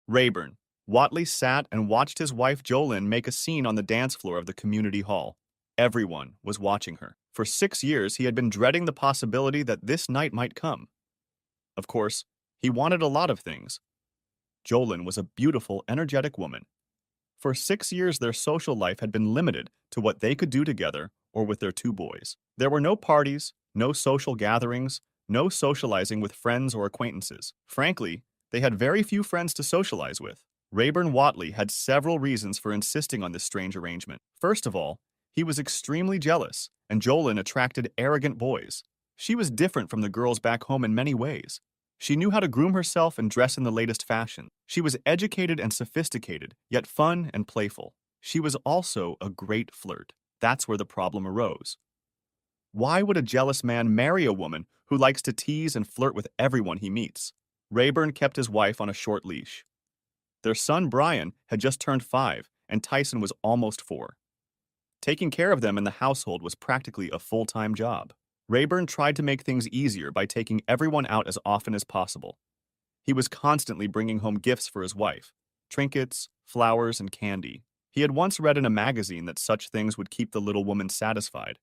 Rayburn. Watley sat and watched his wife Jolyn make a scene on the dance floor of the community hall. Everyone was watching her. For 6 years, he had been dreading the possibility that this night might come. Of course, he wanted a lot of things. Jolyn was a beautiful, energetic woman. For 6 years, their social life had been limited to what they could do together or with their two boys. There were no parties, no social gatherings, no socializing with friends or acquaintances. Frankly, they had very few friends to socialize with. Rayburn Watley had several reasons for insisting on this strange arrangement. First of all, he was extremely jealous, and Jolyn attracted arrogant boys. She was different from the girls back home in many ways. She knew how to groom herself and dress in the latest fashion. She was educated and sophisticated, yet fun and playful. She was also a great flirt. That's where the problem arose. Why would a jealous man marry a woman who likes to tease and flirt with everyone he meets? Rayburn kept his wife on a short leash. Their son Brian had just turned 5, and Tyson was almost 4. Taking care of them in the household was practically a full-time job. Rayburn tried to make things easier by taking everyone out as often as possible. He was constantly bringing home gifts for his wife, trinkets, flowers, and candy. He had once read in a magazine that such things would keep the little woman satisfied,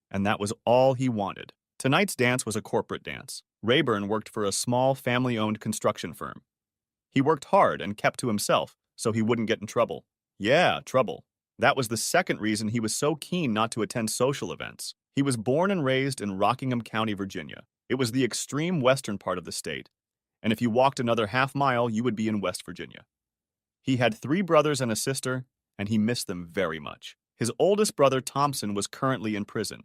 and that was all he wanted. Tonight's dance was a corporate dance. Rayburn worked for a small, family-owned construction firm. He worked hard and kept to himself so he wouldn't get in trouble. Yeah, trouble. That was the second reason he was so keen not to attend social events. He was born and raised in Rockingham County, Virginia. It was the extreme western part of the state, and if you walked another half-mile, you would be in West Virginia. He had 3 brothers and a sister, and he missed them very much. His oldest brother, Thompson, was currently in prison.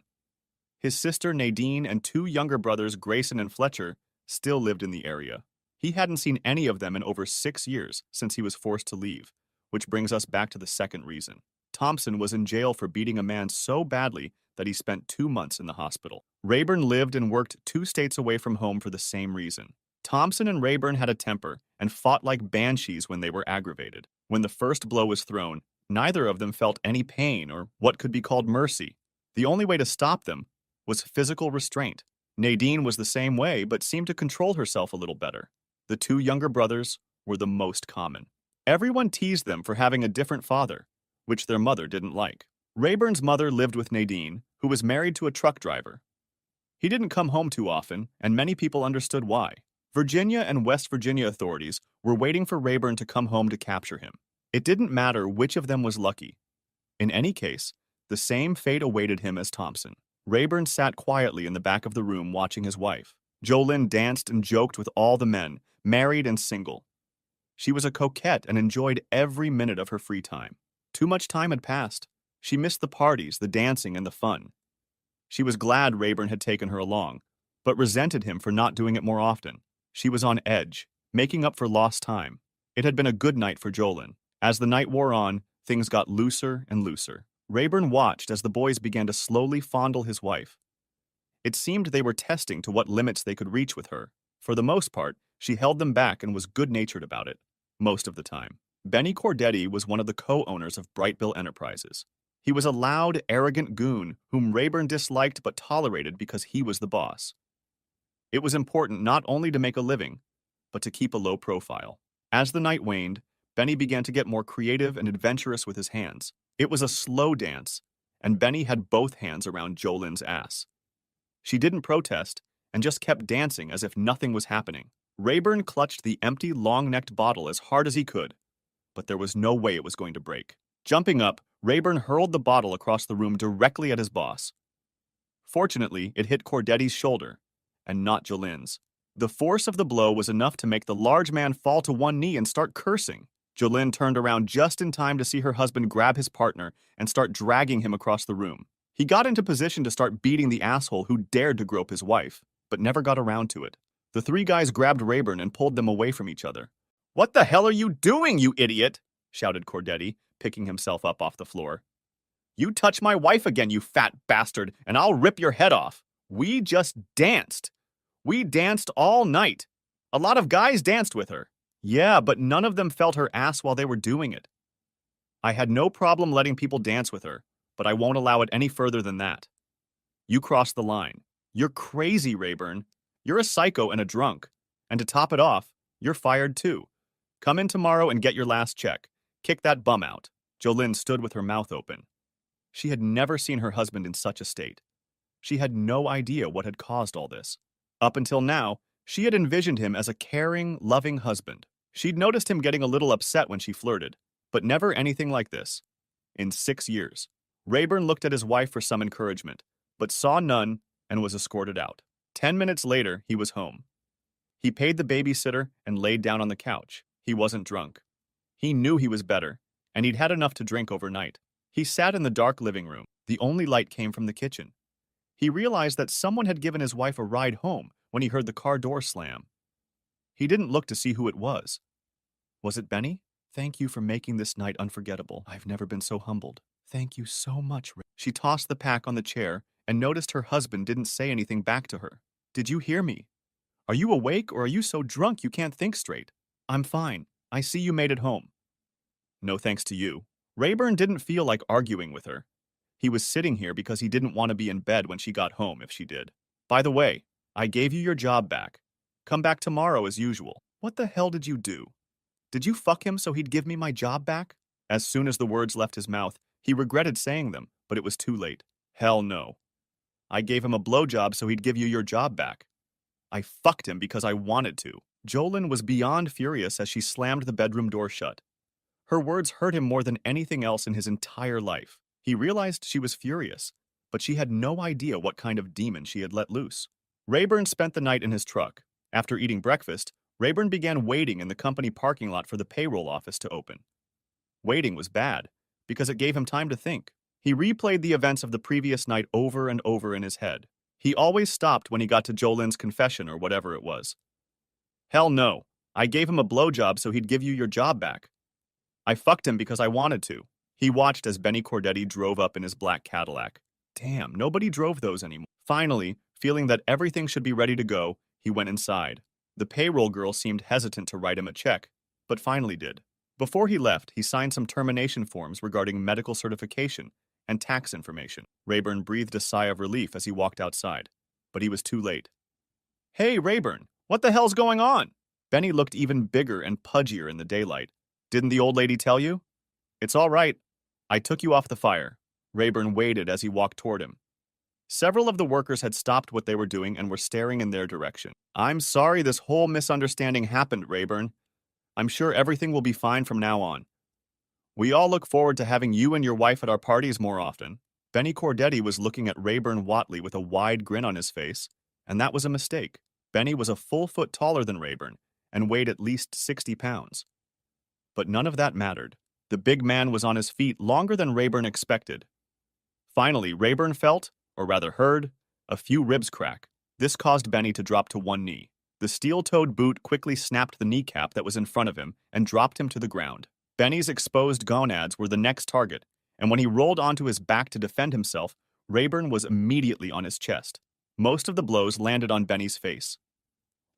His sister, Nadine, and 2 younger brothers, Grayson and Fletcher, still lived in the area. He hadn't seen any of them in over 6 years since he was forced to leave, which brings us back to the second reason. Thompson was in jail for beating a man so badly that he spent 2 months in the hospital. Rayburn lived and worked 2 states away from home for the same reason. Thompson and Rayburn had a temper and fought like banshees when they were aggravated. When the first blow was thrown, neither of them felt any pain or what could be called mercy. The only way to stop them was physical restraint. Nadine was the same way, but seemed to control herself a little better. The 2 younger brothers were the most common. Everyone teased them for having a different father, which their mother didn't like. Rayburn's mother lived with Nadine, who was married to a truck driver. He didn't come home too often, and many people understood why. Virginia and West Virginia authorities were waiting for Rayburn to come home to capture him. It didn't matter which of them was lucky. In any case, the same fate awaited him as Thompson. Rayburn sat quietly in the back of the room watching his wife. Jolyn danced and joked with all the men, married and single. She was a coquette and enjoyed every minute of her free time. Too much time had passed. She missed the parties, the dancing, and the fun. She was glad Rayburn had taken her along, but resented him for not doing it more often. She was on edge, making up for lost time. It had been a good night for Jolyn. As the night wore on, things got looser and looser. Rayburn watched as the boys began to slowly fondle his wife. It seemed they were testing to what limits they could reach with her. For the most part, she held them back and was good-natured about it, most of the time. Benny Cordetti was one of the co-owners of Brightbill Enterprises. He was a loud, arrogant goon whom Rayburn disliked but tolerated because he was the boss. It was important not only to make a living, but to keep a low profile. As the night waned, Benny began to get more creative and adventurous with his hands. It was a slow dance, and Benny had both hands around Jolyn's ass. She didn't protest and just kept dancing as if nothing was happening. Rayburn clutched the empty, long-necked bottle as hard as he could, but there was no way it was going to break. Jumping up, Rayburn hurled the bottle across the room directly at his boss. Fortunately, it hit Cordetti's shoulder, and not Jolyn's. The force of the blow was enough to make the large man fall to one knee and start cursing. Jolyn turned around just in time to see her husband grab his partner and start dragging him across the room. He got into position to start beating the asshole who dared to grope his wife, but never got around to it. The 3 guys grabbed Rayburn and pulled them away from each other. "What the hell are you doing, you idiot?" shouted Cordetti, picking himself up off the floor. "You touch my wife again, you fat bastard, and I'll rip your head off. We just danced. We danced all night. A lot of guys danced with her. Yeah, but none of them felt her ass while they were doing it. I had no problem letting people dance with her, but I won't allow it any further than that. You crossed the line. You're crazy, Rayburn. You're a psycho and a drunk. And to top it off, you're fired too. Come in tomorrow and get your last check. Kick that bum out. Jolene stood with her mouth open. She had never seen her husband in such a state. She had no idea what had caused all this. Up until now, she had envisioned him as a caring, loving husband. She'd noticed him getting a little upset when she flirted, but never anything like this. In 6 years, Rayburn looked at his wife for some encouragement, but saw none and was escorted out. 10 minutes later, he was home. He paid the babysitter and laid down on the couch. He wasn't drunk. He knew he was better, and he'd had enough to drink overnight. He sat in the dark living room. The only light came from the kitchen. He realized that someone had given his wife a ride home when he heard the car door slam. He didn't look to see who it was. Was it Benny? Thank you for making this night unforgettable. I've never been so humbled. Thank you so much. She tossed the pack on the chair and noticed her husband didn't say anything back to her. Did you hear me? Are you awake or are you so drunk you can't think straight? I'm fine. I see you made it home. No thanks to you. Rayburn didn't feel like arguing with her. He was sitting here because he didn't want to be in bed when she got home if she did. By the way, I gave you your job back. Come back tomorrow as usual. What the hell did you do? Did you fuck him so he'd give me my job back? As soon as the words left his mouth, he regretted saying them, but it was too late. Hell no. I gave him a blowjob so he'd give you your job back. I fucked him because I wanted to. Jolene was beyond furious as she slammed the bedroom door shut. Her words hurt him more than anything else in his entire life. He realized she was furious, but she had no idea what kind of demon she had let loose. Rayburn spent the night in his truck. After eating breakfast, Rayburn began waiting in the company parking lot for the payroll office to open. Waiting was bad, because it gave him time to think. He replayed the events of the previous night over and over in his head. He always stopped when he got to Jolene's confession or whatever it was. Hell no. I gave him a blowjob so he'd give you your job back. I fucked him because I wanted to. He watched as Benny Cordetti drove up in his black Cadillac. Damn, nobody drove those anymore. Finally, feeling that everything should be ready to go, he went inside. The payroll girl seemed hesitant to write him a check, but finally did. Before he left, he signed some termination forms regarding medical certification and tax information. Rayburn breathed a sigh of relief as he walked outside, but he was too late. Hey, Rayburn, what the hell's going on? Benny looked even bigger and pudgier in the daylight. Didn't the old lady tell you? It's all right. I took you off the fire. Rayburn waited as he walked toward him. Several of the workers had stopped what they were doing and were staring in their direction. I'm sorry this whole misunderstanding happened, Rayburn. I'm sure everything will be fine from now on. We all look forward to having you and your wife at our parties more often. Benny Cordetti was looking at Rayburn Watley with a wide grin on his face, and that was a mistake. Benny was a full foot taller than Rayburn and weighed at least 60 pounds. But none of that mattered. The big man was on his feet longer than Rayburn expected. Finally, Rayburn felt, or rather heard, a few ribs crack. This caused Benny to drop to one knee. The steel-toed boot quickly snapped the kneecap that was in front of him and dropped him to the ground. Benny's exposed gonads were the next target, and when he rolled onto his back to defend himself, Rayburn was immediately on his chest. Most of the blows landed on Benny's face.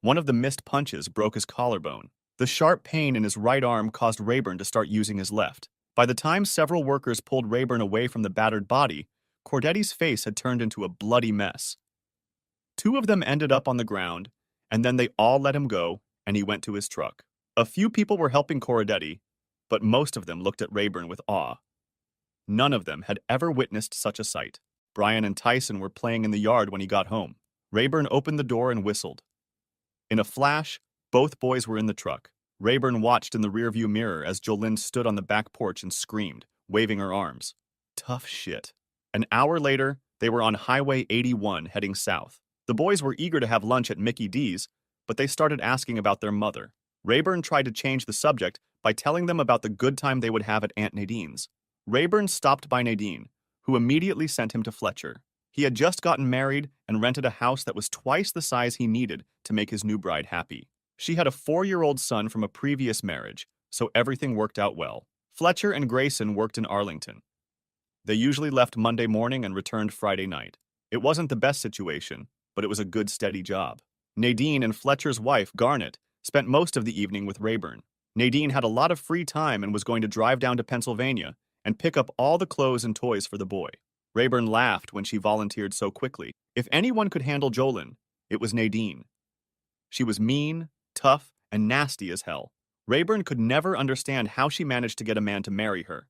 One of the missed punches broke his collarbone. The sharp pain in his right arm caused Rayburn to start using his left. By the time several workers pulled Rayburn away from the battered body, Cordetti's face had turned into a bloody mess. Two of them ended up on the ground, and then they all let him go, and he went to his truck. A few people were helping Cordetti, but most of them looked at Rayburn with awe. None of them had ever witnessed such a sight. Brian and Tyson were playing in the yard when he got home. Rayburn opened the door and whistled. In a flash, both boys were in the truck. Rayburn watched in the rearview mirror as Jolene stood on the back porch and screamed, waving her arms. Tough shit. An hour later, they were on Highway 81 heading south. The boys were eager to have lunch at Mickey D's, but they started asking about their mother. Rayburn tried to change the subject by telling them about the good time they would have at Aunt Nadine's. Rayburn stopped by Nadine, who immediately sent him to Fletcher. He had just gotten married and rented a house that was twice the size he needed to make his new bride happy. She had a 4-year-old son from a previous marriage, so everything worked out well. Fletcher and Grayson worked in Arlington. They usually left Monday morning and returned Friday night. It wasn't the best situation, but it was a good, steady job. Nadine and Fletcher's wife, Garnet, spent most of the evening with Rayburn. Nadine had a lot of free time and was going to drive down to Pennsylvania and pick up all the clothes and toys for the boy. Rayburn laughed when she volunteered so quickly. If anyone could handle Jolene, it was Nadine. She was mean, tough, and nasty as hell. Rayburn could never understand how she managed to get a man to marry her.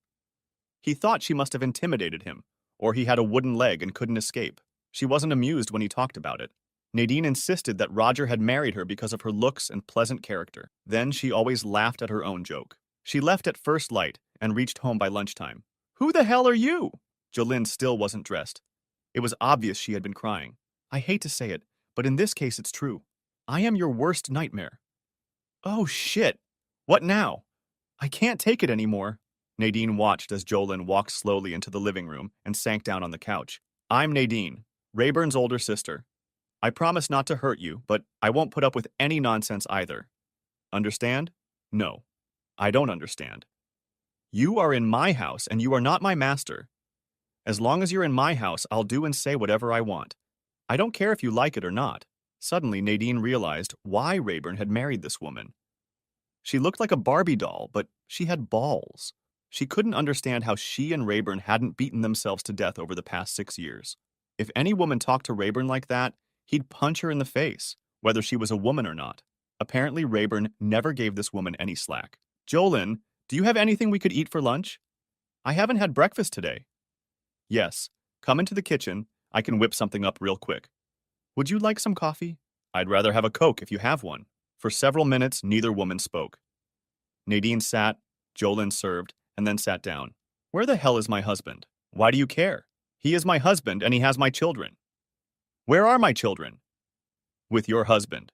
He thought she must have intimidated him, or he had a wooden leg and couldn't escape. She wasn't amused when he talked about it. Nadine insisted that Roger had married her because of her looks and pleasant character. Then she always laughed at her own joke. She left at first light and reached home by lunchtime. "Who the hell are you?" Jolene still wasn't dressed. It was obvious she had been crying. "I hate to say it, but in this case it's true. I am your worst nightmare." "Oh shit. What now? I can't take it anymore." Nadine watched as Jolene walked slowly into the living room and sank down on the couch. "I'm Nadine, Rayburn's older sister. I promise not to hurt you, but I won't put up with any nonsense either. Understand?" "No, I don't understand." "You are in my house and you are not my master. As long as you're in my house, I'll do and say whatever I want. I don't care if you like it or not." Suddenly, Nadine realized why Rayburn had married this woman. She looked like a Barbie doll, but she had balls. She couldn't understand how she and Rayburn hadn't beaten themselves to death over the past 6 years. If any woman talked to Rayburn like that, he'd punch her in the face, whether she was a woman or not. Apparently, Rayburn never gave this woman any slack. "Jolene, do you have anything we could eat for lunch? I haven't had breakfast today." "Yes, come into the kitchen. I can whip something up real quick." "Would you like some coffee?" "I'd rather have a Coke if you have one." For several minutes, neither woman spoke. Nadine sat, Jolene served, and then sat down. "Where the hell is my husband? Why do you care? He is my husband and he has my children." "Where are my children?" "With your husband.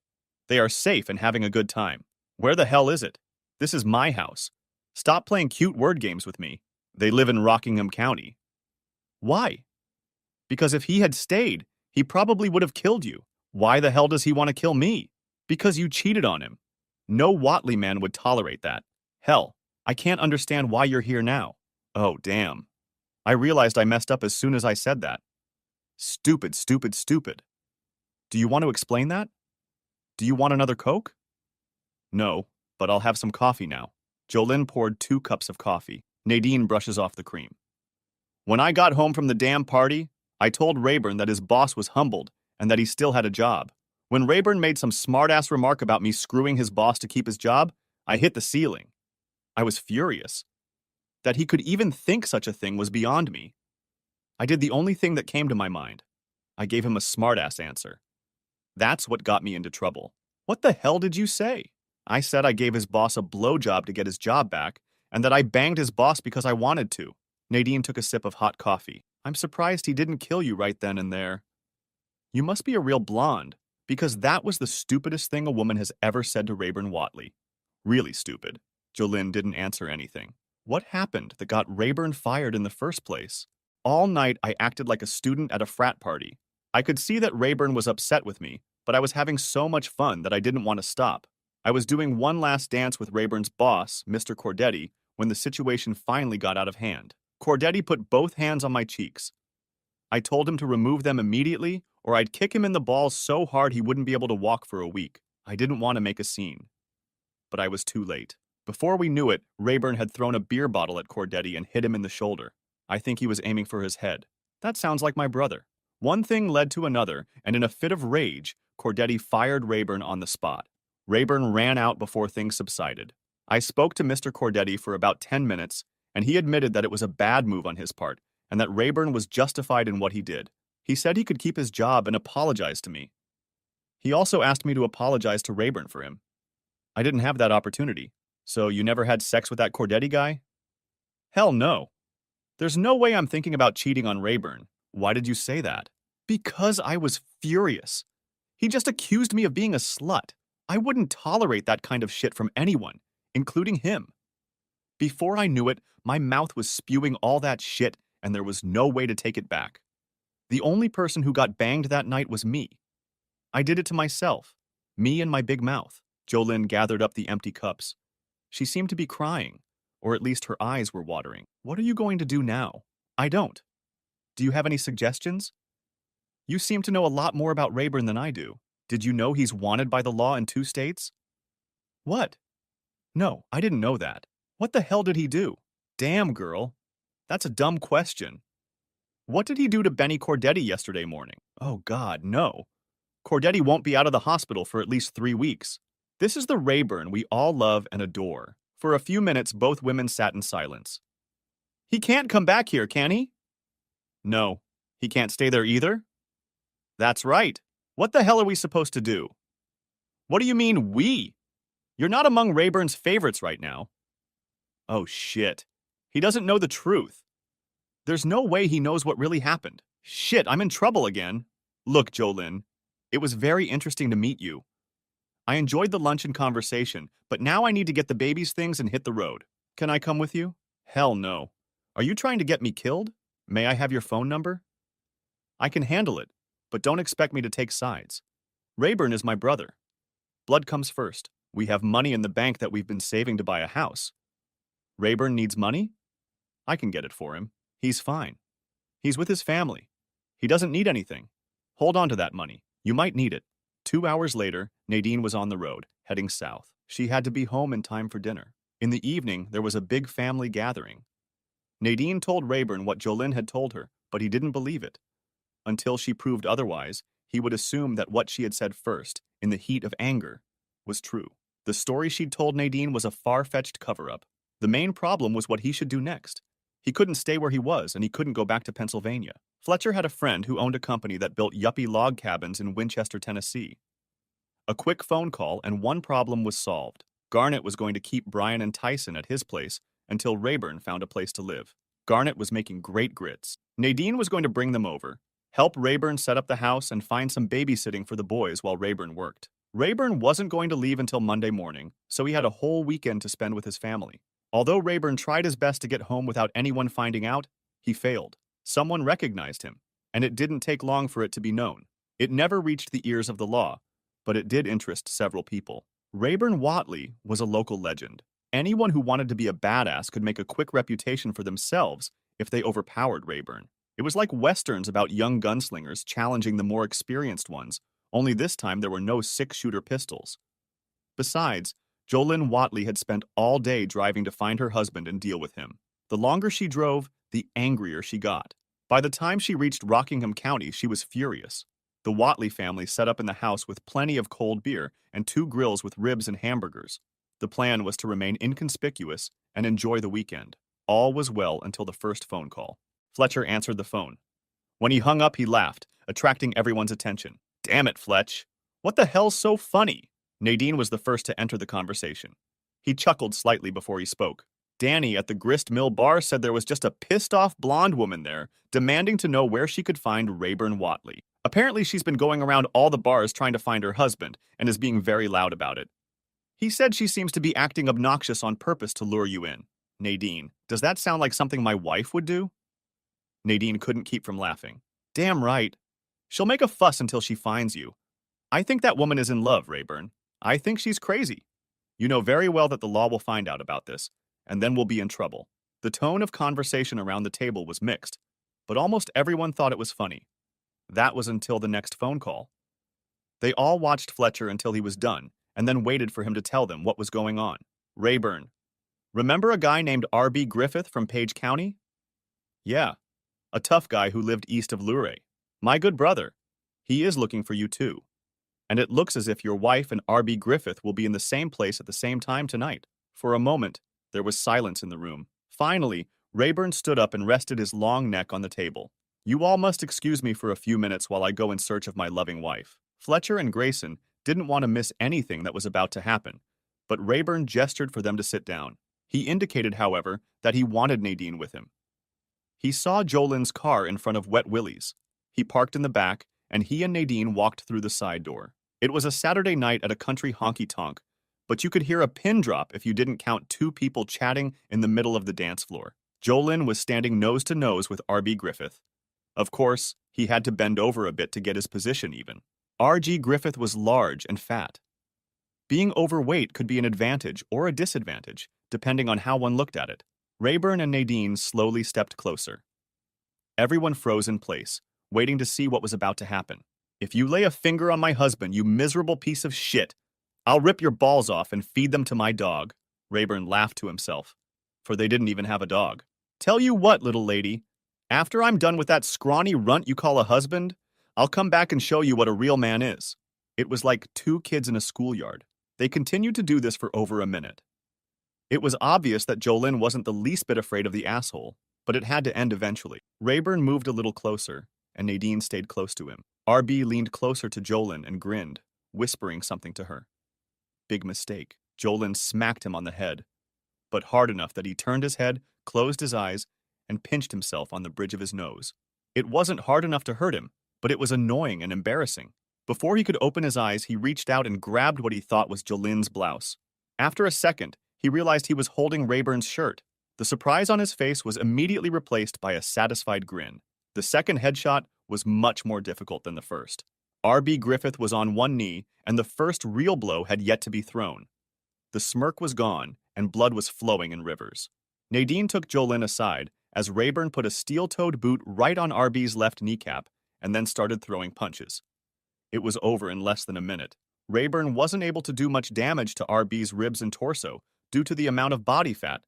They are safe and having a good time." "Where the hell is it? This is my house. Stop playing cute word games with me." "They live in Rockingham County." "Why?" "Because if he had stayed, he probably would have killed you." "Why the hell does he want to kill me?" "Because you cheated on him. No Watley man would tolerate that. Hell, I can't understand why you're here now." "Oh, damn. I realized I messed up as soon as I said that. Stupid, stupid, stupid. Do you want to explain that? Do you want another Coke?" "No, but I'll have some coffee now." Jolene poured 2 cups of coffee. Nadine brushes off the cream. "When I got home from the damn party, I told Rayburn that his boss was humbled and that he still had a job. When Rayburn made some smart-ass remark about me screwing his boss to keep his job, I hit the ceiling. I was furious. That he could even think such a thing was beyond me. I did the only thing that came to my mind. I gave him a smart-ass answer. That's what got me into trouble." "What the hell did you say?" "I said I gave his boss a blowjob to get his job back, and that I banged his boss because I wanted to." Nadine took a sip of hot coffee. "I'm surprised he didn't kill you right then and there. You must be a real blonde, because that was the stupidest thing a woman has ever said to Rayburn Watley. Really stupid." Jolene didn't answer anything. What happened that got Rayburn fired in the first place? All night I acted like a student at a frat party. I could see that Rayburn was upset with me, but I was having so much fun that I didn't want to stop. I was doing one last dance with Rayburn's boss, Mr. Cordetti, when the situation finally got out of hand. Cordetti put both hands on my cheeks. I told him to remove them immediately, or I'd kick him in the balls so hard he wouldn't be able to walk for a week. I didn't want to make a scene. But I was too late. Before we knew it, Rayburn had thrown a beer bottle at Cordetti and hit him in the shoulder. I think he was aiming for his head. That sounds like my brother. One thing led to another, and in a fit of rage, Cordetti fired Rayburn on the spot. Rayburn ran out before things subsided. I spoke to Mr. Cordetti for about 10 minutes, and he admitted that it was a bad move on his part, and that Rayburn was justified in what he did. He said he could keep his job and apologize to me. He also asked me to apologize to Rayburn for him. I didn't have that opportunity. "So you never had sex with that Cordetti guy?" "Hell no. There's no way I'm thinking about cheating on Rayburn." "Why did you say that?" "Because I was furious. He just accused me of being a slut. I wouldn't tolerate that kind of shit from anyone, including him. Before I knew it, my mouth was spewing all that shit, and there was no way to take it back. The only person who got banged that night was me. I did it to myself. Me and my big mouth." Jolene gathered up the empty cups. She seemed to be crying, or at least her eyes were watering. "What are you going to do now?" "I don't. Do you have any suggestions? You seem to know a lot more about Rayburn than I do. Did you know he's wanted by the law in 2 states? "What? No, I didn't know that. What the hell did he do?" "Damn, girl. That's a dumb question. What did he do to Benny Cordetti yesterday morning?" "Oh God, no. Cordetti won't be out of the hospital for at least 3 weeks. This is the Rayburn we all love and adore. For a few minutes, both women sat in silence. He can't come back here, can he? No. He can't stay there either? That's right. What the hell are we supposed to do? What do you mean, we? You're not among Rayburn's favorites right now. Oh, shit. He doesn't know the truth. There's no way he knows what really happened. Shit, I'm in trouble again. Look, Jolyn, it was very interesting to meet you. I enjoyed the lunch and conversation, but now I need to get the baby's things and hit the road. Can I come with you? Hell no. Are you trying to get me killed? May I have your phone number? I can handle it, but don't expect me to take sides. Rayburn is my brother. Blood comes first. We have money in the bank that we've been saving to buy a house. Rayburn needs money? I can get it for him. He's fine. He's with his family. He doesn't need anything. Hold on to that money. You might need it. 2 hours later, Nadine was on the road, heading south. She had to be home in time for dinner. In the evening, there was a big family gathering. Nadine told Rayburn what Jolyn had told her, but he didn't believe it. Until she proved otherwise, he would assume that what she had said first, in the heat of anger, was true. The story she'd told Nadine was a far-fetched cover-up. The main problem was what he should do next. He couldn't stay where he was, and he couldn't go back to Pennsylvania. Fletcher had a friend who owned a company that built yuppie log cabins in Winchester, Tennessee. A quick phone call, and one problem was solved. Garnet was going to keep Brian and Tyson at his place until Rayburn found a place to live. Garnet was making great grits. Nadine was going to bring them over, help Rayburn set up the house, and find some babysitting for the boys while Rayburn worked. Rayburn wasn't going to leave until Monday morning, so he had a whole weekend to spend with his family. Although Rayburn tried his best to get home without anyone finding out, he failed. Someone recognized him, and it didn't take long for it to be known. It never reached the ears of the law, but it did interest several people. Rayburn Whatley was a local legend. Anyone who wanted to be a badass could make a quick reputation for themselves if they overpowered Rayburn. It was like westerns about young gunslingers challenging the more experienced ones, only this time there were no six-shooter pistols. Besides, Jolyn Whatley had spent all day driving to find her husband and deal with him. The longer she drove, the angrier she got. By the time she reached Rockingham County, she was furious. The Whatley family set up in the house with plenty of cold beer and 2 grills with ribs and hamburgers. The plan was to remain inconspicuous and enjoy the weekend. All was well until the first phone call. Fletcher answered the phone. When he hung up, he laughed, attracting everyone's attention. Damn it, Fletch. What the hell's so funny? Nadine was the first to enter the conversation. He chuckled slightly before he spoke. Danny at the Grist Mill bar said there was just a pissed-off blonde woman there, demanding to know where she could find Rayburn Whatley. Apparently she's been going around all the bars trying to find her husband, and is being very loud about it. He said she seems to be acting obnoxious on purpose to lure you in. Nadine, does that sound like something my wife would do? Nadine couldn't keep from laughing. Damn right. She'll make a fuss until she finds you. I think that woman is in love, Rayburn. I think she's crazy. You know very well that the law will find out about this, and then we'll be in trouble. The tone of conversation around the table was mixed, but almost everyone thought it was funny. That was until the next phone call. They all watched Fletcher until he was done, and then waited for him to tell them what was going on. Rayburn, remember a guy named R.B. Griffith from Page County? Yeah, a tough guy who lived east of Luray. My good brother. He is looking for you too. And it looks as if your wife and R.B. Griffith will be in the same place at the same time tonight. For a moment, there was silence in the room. Finally, Rayburn stood up and rested his long neck on the table. You all must excuse me for a few minutes while I go in search of my loving wife. Fletcher and Grayson didn't want to miss anything that was about to happen, but Rayburn gestured for them to sit down. He indicated, however, that he wanted Nadine with him. He saw Jolyn's car in front of Wet Willie's. He parked in the back, and he and Nadine walked through the side door. It was a Saturday night at a country honky-tonk, but you could hear a pin drop if you didn't count 2 people chatting in the middle of the dance floor. Jolyn was standing nose to nose with R.B. Griffith. Of course, he had to bend over a bit to get his position even. R.G. Griffith was large and fat. Being overweight could be an advantage or a disadvantage, depending on how one looked at it. Rayburn and Nadine slowly stepped closer. Everyone froze in place, waiting to see what was about to happen. If you lay a finger on my husband, you miserable piece of shit, I'll rip your balls off and feed them to my dog. Rayburn laughed to himself, for they didn't even have a dog. Tell you what, little lady, after I'm done with that scrawny runt you call a husband, I'll come back and show you what a real man is. It was like 2 kids in a schoolyard. They continued to do this for over a minute. It was obvious that Jolyn wasn't the least bit afraid of the asshole, but it had to end eventually. Rayburn moved a little closer, and Nadine stayed close to him. RB leaned closer to Jolyn and grinned, whispering something to her. Big mistake. Jolyn smacked him on the head, but hard enough that he turned his head, closed his eyes, and pinched himself on the bridge of his nose. It wasn't hard enough to hurt him, but it was annoying and embarrassing. Before he could open his eyes, he reached out and grabbed what he thought was Jolyn's blouse. After a second, he realized he was holding Rayburn's shirt. The surprise on his face was immediately replaced by a satisfied grin. The second headshot was much more difficult than the first. R.B. Griffith was on one knee, and the first real blow had yet to be thrown. The smirk was gone, and blood was flowing in rivers. Nadine took Jolyn aside as Rayburn put a steel-toed boot right on R.B.'s left kneecap and then started throwing punches. It was over in less than a minute. Rayburn wasn't able to do much damage to R.B.'s ribs and torso due to the amount of body fat,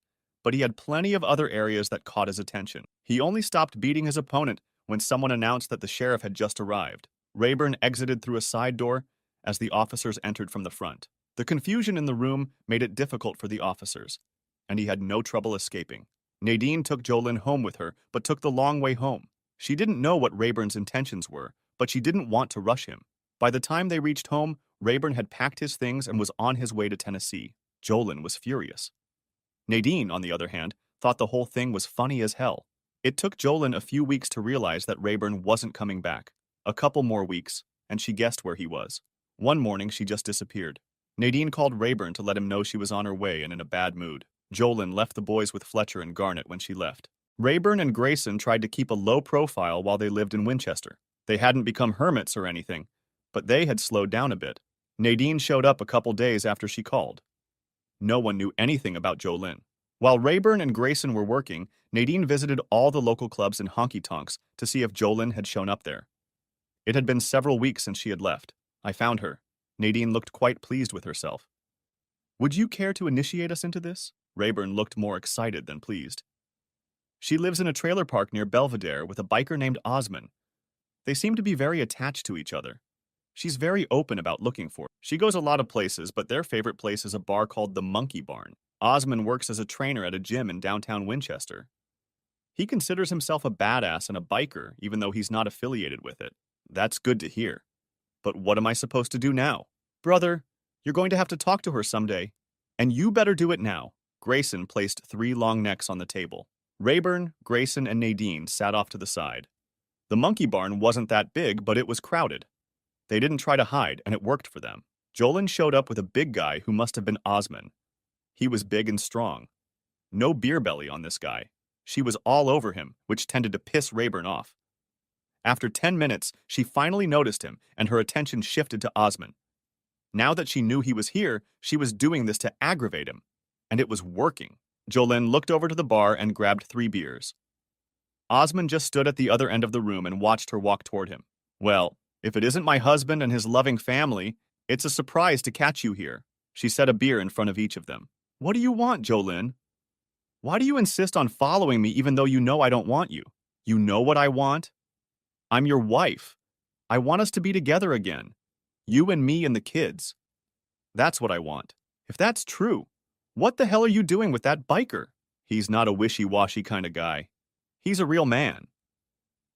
but he had plenty of other areas that caught his attention. He only stopped beating his opponent when someone announced that the sheriff had just arrived. Rayburn exited through a side door as the officers entered from the front. The confusion in the room made it difficult for the officers, and he had no trouble escaping. Nadine took Jolyn home with her, but took the long way home. She didn't know what Rayburn's intentions were, but she didn't want to rush him. By the time they reached home, Rayburn had packed his things and was on his way to Tennessee. Jolyn was furious. Nadine, on the other hand, thought the whole thing was funny as hell. It took Jolyn a few weeks to realize that Rayburn wasn't coming back. A couple more weeks, and she guessed where he was. One morning, she just disappeared. Nadine called Rayburn to let him know she was on her way and in a bad mood. Jolyn left the boys with Fletcher and Garnet when she left. Rayburn and Grayson tried to keep a low profile while they lived in Winchester. They hadn't become hermits or anything, but they had slowed down a bit. Nadine showed up a couple days after she called. No one knew anything about Jolyn. While Rayburn and Grayson were working, Nadine visited all the local clubs and honky-tonks to see if Jolyn had shown up there. It had been several weeks since she had left. I found her. Nadine looked quite pleased with herself. Would you care to initiate us into this? Rayburn looked more excited than pleased. She lives in a trailer park near Belvedere with a biker named Osman. They seem to be very attached to each other. She's very open about looking for it. She goes a lot of places, but their favorite place is a bar called the Monkey Barn. Osman works as a trainer at a gym in downtown Winchester. He considers himself a badass and a biker, even though he's not affiliated with it. That's good to hear. But what am I supposed to do now? Brother, you're going to have to talk to her someday. And you better do it now. Grayson placed 3 long necks on the table. Rayburn, Grayson, and Nadine sat off to the side. The Monkey Barn wasn't that big, but it was crowded. They didn't try to hide, and it worked for them. Jolyn showed up with a big guy who must have been Osman. He was big and strong. No beer belly on this guy. She was all over him, which tended to piss Rayburn off. After 10 minutes, she finally noticed him, and her attention shifted to Osman. Now that she knew he was here, she was doing this to aggravate him. And it was working. Jolyn looked over to the bar and grabbed 3 beers. Osman just stood at the other end of the room and watched her walk toward him. Well, if it isn't my husband and his loving family, it's a surprise to catch you here. She set a beer in front of each of them. What do you want, Jolyn? Why do you insist on following me even though you know I don't want you? You know what I want? I'm your wife. I want us to be together again. You and me and the kids. That's what I want. If that's true, what the hell are you doing with that biker? He's not a wishy-washy kind of guy. He's a real man.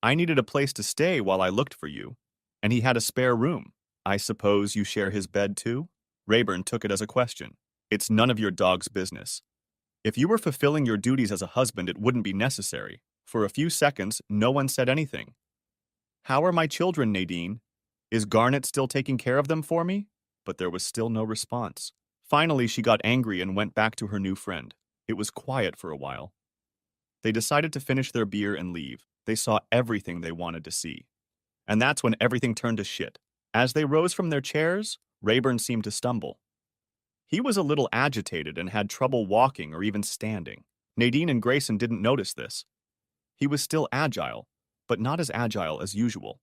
I needed a place to stay while I looked for you, and he had a spare room. I suppose you share his bed too? Rayburn took it as a question. It's none of your dog's business. If you were fulfilling your duties as a husband, it wouldn't be necessary. For a few seconds, no one said anything. How are my children, Nadine? Is Garnet still taking care of them for me? But there was still no response. Finally, she got angry and went back to her new friend. It was quiet for a while. They decided to finish their beer and leave. They saw everything they wanted to see. And that's when everything turned to shit. As they rose from their chairs, Rayburn seemed to stumble. He was a little agitated and had trouble walking or even standing. Nadine and Grayson didn't notice this. He was still agile, but not as agile as usual.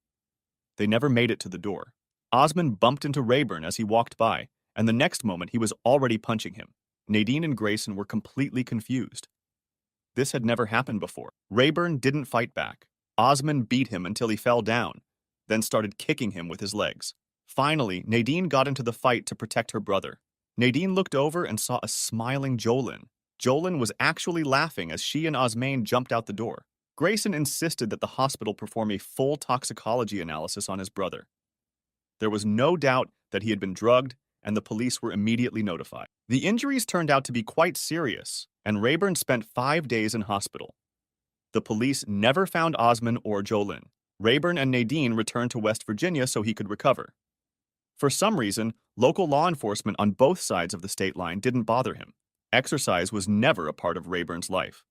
They never made it to the door. Osman bumped into Rayburn as he walked by, and the next moment he was already punching him. Nadine and Grayson were completely confused. This had never happened before. Rayburn didn't fight back. Osman beat him until he fell down, then started kicking him with his legs. Finally, Nadine got into the fight to protect her brother. Nadine looked over and saw a smiling Jolin. Jolin was actually laughing as she and Osmain jumped out the door. Grayson insisted that the hospital perform a full toxicology analysis on his brother. There was no doubt that he had been drugged, and the police were immediately notified. The injuries turned out to be quite serious, and Rayburn spent 5 days in hospital. The police never found Osman or Jolin. Rayburn and Nadine returned to West Virginia so he could recover. For some reason, local law enforcement on both sides of the state line didn't bother him. Exercise was never a part of Rayburn's life.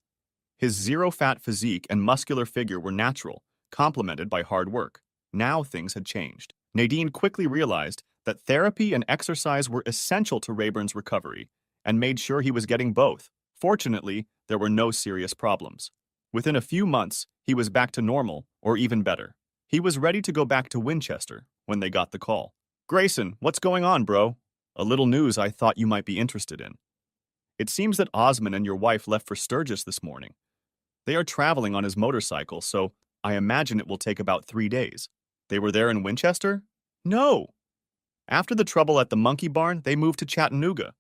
His zero-fat physique and muscular figure were natural, complemented by hard work. Now things had changed. Nadine quickly realized that therapy and exercise were essential to Rayburn's recovery and made sure he was getting both. Fortunately, there were no serious problems. Within a few months, he was back to normal, or even better. He was ready to go back to Winchester when they got the call. "Grayson, what's going on, bro? A little news I thought you might be interested in. It seems that Osman and your wife left for Sturgis this morning. They are traveling on his motorcycle, so I imagine it will take about 3 days. They were there in Winchester?" "No. After the trouble at the Monkey Barn, they moved to Chattanooga.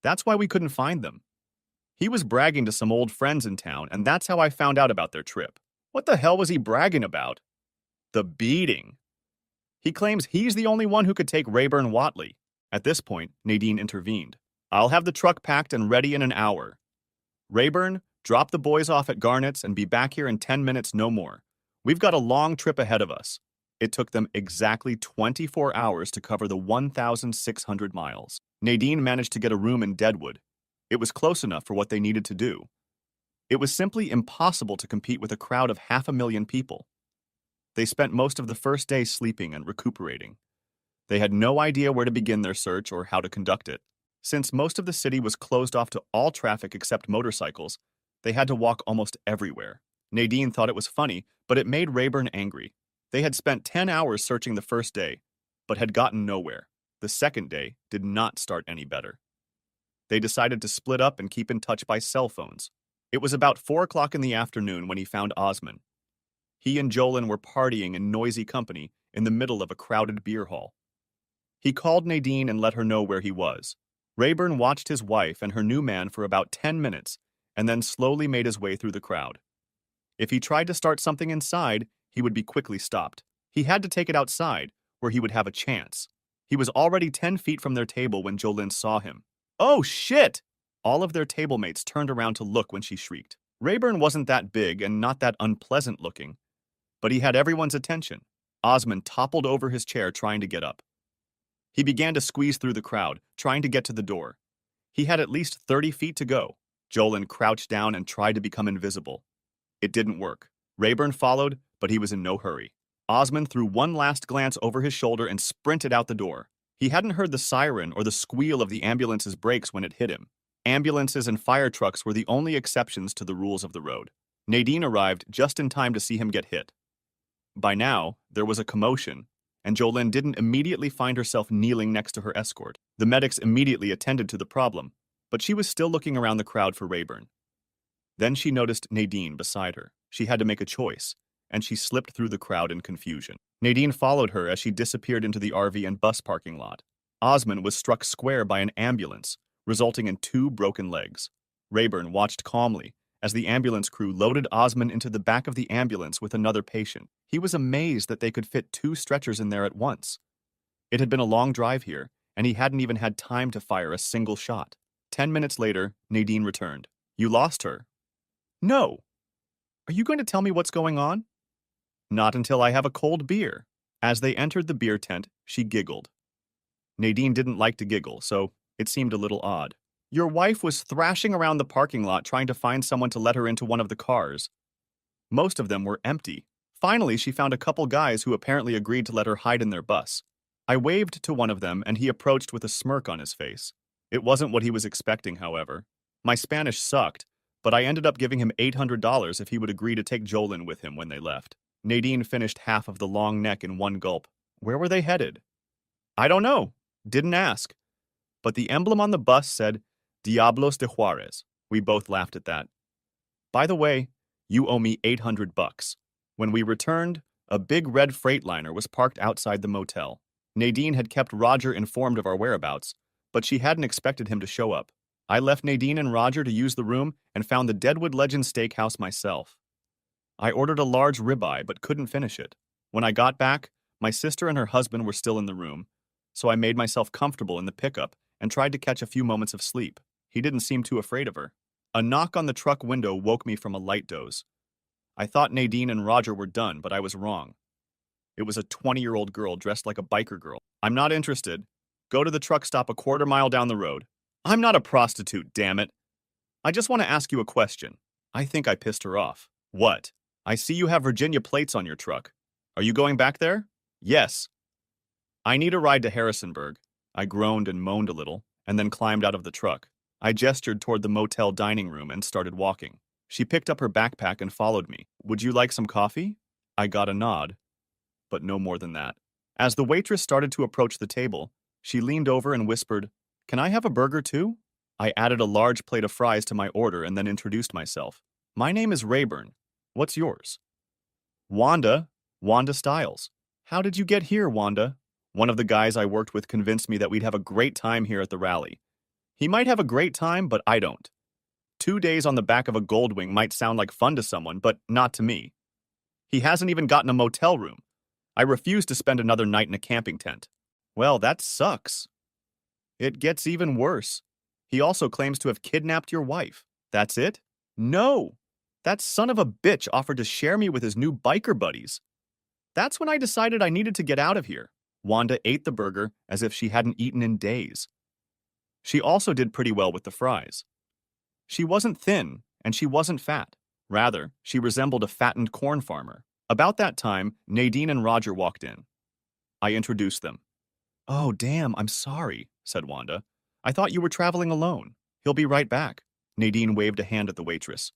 That's why we couldn't find them. He was bragging to some old friends in town, and that's how I found out about their trip." "What the hell was he bragging about?" "The beating. He claims he's the only one who could take Rayburn Watley." At this point, Nadine intervened. "I'll have the truck packed and ready in an hour. Rayburn, drop the boys off at Garnett's and be back here in 10 minutes, no more. We've got a long trip ahead of us." It took them exactly 24 hours to cover the 1,600 miles. Nadine managed to get a room in Deadwood. It was close enough for what they needed to do. It was simply impossible to compete with a crowd of 500,000 people. They spent most of the first day sleeping and recuperating. They had no idea where to begin their search or how to conduct it. Since most of the city was closed off to all traffic except motorcycles, they had to walk almost everywhere. Nadine thought it was funny, but it made Rayburn angry. They had spent 10 hours searching the first day, but had gotten nowhere. The second day did not start any better. They decided to split up and keep in touch by cell phones. It was about 4 o'clock in the afternoon when he found Osman. He and Jolin were partying in noisy company in the middle of a crowded beer hall. He called Nadine and let her know where he was. Rayburn watched his wife and her new man for about 10 minutes and then slowly made his way through the crowd. If he tried to start something inside, he would be quickly stopped. He had to take it outside, where he would have a chance. He was already 10 feet from their table when Jolin saw him. "Oh, shit!" All of their table mates turned around to look when she shrieked. Rayburn wasn't that big and not that unpleasant looking, but he had everyone's attention. Osman toppled over his chair trying to get up. He began to squeeze through the crowd, trying to get to the door. He had at least 30 feet to go. Jolin crouched down and tried to become invisible. It didn't work. Rayburn followed, but he was in no hurry. Osman threw one last glance over his shoulder and sprinted out the door. He hadn't heard the siren or the squeal of the ambulance's brakes when it hit him. Ambulances and fire trucks were the only exceptions to the rules of the road. Nadine arrived just in time to see him get hit. By now, there was a commotion, and Jolin didn't immediately find herself kneeling next to her escort. The medics immediately attended to the problem, but she was still looking around the crowd for Rayburn. Then she noticed Nadine beside her. She had to make a choice, and she slipped through the crowd in confusion. Nadine followed her as she disappeared into the RV and bus parking lot. Osman was struck square by an ambulance, resulting in 2 broken legs. Rayburn watched calmly as the ambulance crew loaded Osman into the back of the ambulance with another patient. He was amazed that they could fit 2 stretchers in there at once. It had been a long drive here, and he hadn't even had time to fire a single shot. 10 minutes later, Nadine returned. "You lost her." "No. Are you going to tell me what's going on?" "Not until I have a cold beer." As they entered the beer tent, she giggled. Nadine didn't like to giggle, so it seemed a little odd. "Your wife was thrashing around the parking lot trying to find someone to let her into one of the cars. Most of them were empty. Finally, she found a couple guys who apparently agreed to let her hide in their bus. I waved to one of them, and he approached with a smirk on his face. It wasn't what he was expecting, however. My Spanish sucked, but I ended up giving him $800 if he would agree to take Jolin with him when they left." Nadine finished half of the long neck in one gulp. Where were they headed? "I don't know. Didn't ask. But the emblem on the bus said, Diablos de Juarez." We both laughed at that. "By the way, you owe me $800. When we returned, a big red Freightliner was parked outside the motel. Nadine had kept Roger informed of our whereabouts, but she hadn't expected him to show up. I left Nadine and Roger to use the room and found the Deadwood Legends Steakhouse myself. I ordered a large ribeye but couldn't finish it. When I got back, my sister and her husband were still in the room, so I made myself comfortable in the pickup and tried to catch a few moments of sleep. He didn't seem too afraid of her. A knock on the truck window woke me from a light doze. I thought Nadine and Roger were done, but I was wrong. It was a 20-year-old girl dressed like a biker girl. I'm not interested. Go to the truck stop a quarter mile down the road. I'm not a prostitute, damn it. I just want to ask you a question. I think I pissed her off. What? I see you have Virginia plates on your truck. Are you going back there? Yes. I need a ride to Harrisonburg. I groaned and moaned a little, and then climbed out of the truck. I gestured toward the motel dining room and started walking. She picked up her backpack and followed me. Would you like some coffee? I got a nod, but no more than that. As the waitress started to approach the table, she leaned over and whispered, "Can I have a burger too?" I added a large plate of fries to my order and then introduced myself. My name is Rayburn. What's yours? Wanda. Wanda Stiles. How did you get here, Wanda? One of the guys I worked with convinced me that we'd have a great time here at the rally. He might have a great time, but I don't. 2 days on the back of a Goldwing might sound like fun to someone, but not to me. He hasn't even gotten a motel room. I refuse to spend another night in a camping tent. Well, that sucks. It gets even worse. He also claims to have kidnapped your wife. That's it? No! That son of a bitch offered to share me with his new biker buddies. That's when I decided I needed to get out of here. Wanda ate the burger as if she hadn't eaten in days. She also did pretty well with the fries. She wasn't thin, and she wasn't fat. Rather, she resembled a fattened corn farmer. About that time, Nadine and Roger walked in. I introduced them. "Oh, damn, I'm sorry," said Wanda. "I thought you were traveling alone. He'll be right back." Nadine waved a hand at the waitress.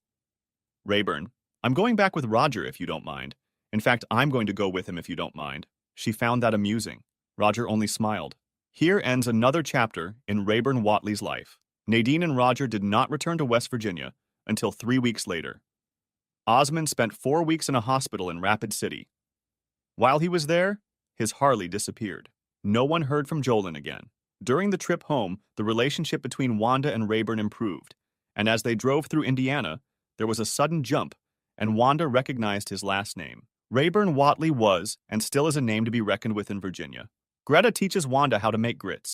"Rayburn, I'm going back with Roger if you don't mind. In fact, I'm going to go with him if you don't mind." She found that amusing. Roger only smiled. Here ends another chapter in Rayburn Watley's life. Nadine and Roger did not return to West Virginia until 3 weeks later. Osmond spent 4 weeks in a hospital in Rapid City. While he was there, his Harley disappeared. No one heard from Jolin again. During the trip home, the relationship between Wanda and Rayburn improved, and as they drove through Indiana, there was a sudden jump, and Wanda recognized his last name. Rayburn Watley was, and still is, a name to be reckoned with in Virginia. Greta teaches Wanda how to make grits.